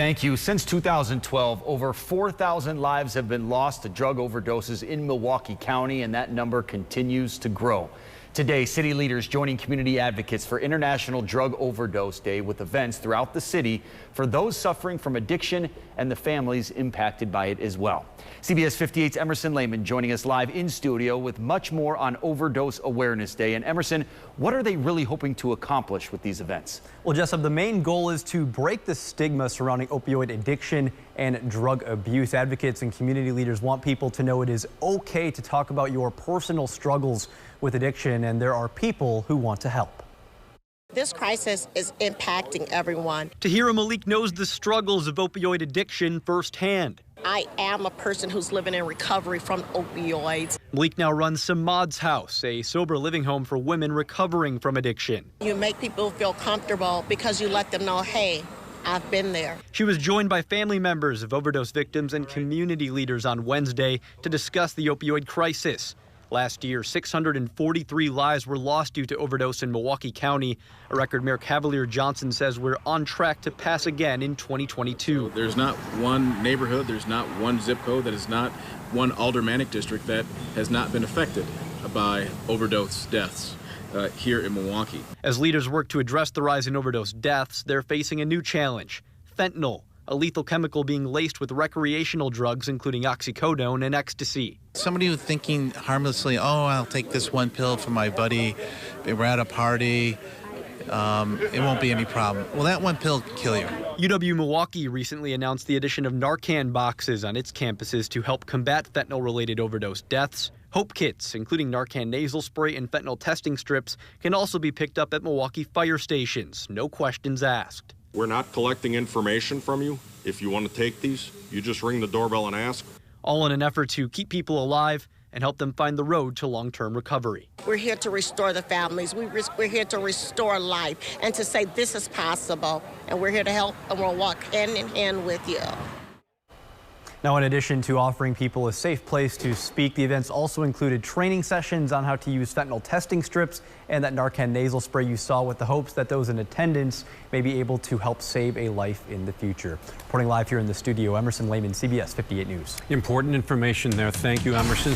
Thank you. Since 2012, over 4,000 lives have been lost to drug overdoses in Milwaukee County, and that number continues to grow. Today, city leaders joining community advocates for International Drug Overdose Day with events throughout the city for those suffering from addiction and the families impacted by it as well. CBS 58's Emerson Lehman joining us live in studio with much more on Overdose Awareness Day. And Emerson, what are they really hoping to accomplish with these events? Well, Jessup, the main goal is to break the stigma surrounding opioid addiction and drug abuse. Advocates and community leaders want people to know it is okay to talk about your personal struggles with addiction, and there are people who want to help. This crisis is impacting everyone. Tahira Malik knows the struggles of opioid addiction firsthand. I am a person who's living in recovery from opioids. Malik now runs Samad's House, a sober living home for women recovering from addiction. You make people feel comfortable because you let them know, hey, I've been there. She was joined by family members of overdose victims and community leaders on Wednesday to discuss the opioid crisis. Last year, 643 lives were lost due to overdose in Milwaukee County. A record Mayor Cavalier Johnson says we're on track to pass again in 2022. There's not one neighborhood, there's not one zip code, that is not one aldermanic district that has not been affected by overdose deaths here in Milwaukee. As leaders work to address the rise in overdose deaths, they're facing a new challenge: fentanyl, a lethal chemical being laced with recreational drugs, including oxycodone and ecstasy. Somebody who's thinking harmlessly, oh, I'll take this one pill for my buddy, we're at a party, it won't be any problem. Well, that one pill can kill you. UW-Milwaukee recently announced the addition of Narcan boxes on its campuses to help combat fentanyl-related overdose deaths. Hope kits, including Narcan nasal spray and fentanyl testing strips, can also be picked up at Milwaukee fire stations, no questions asked. We're not collecting information from you. If you want to take these, you just ring the doorbell and ask. All in an effort to keep people alive and help them find the road to long-term recovery. We're here to restore the families. We're here to restore life and to say this is possible. And we're here to help, and we'll walk hand in hand with you. Now, in addition to offering people a safe place to speak, the events also included training sessions on how to use fentanyl testing strips and that Narcan nasal spray you saw, with the hopes that those in attendance may be able to help save a life in the future. Reporting live here in the studio, Emerson Lehman, CBS 58 News. Important information there. Thank you, Emerson.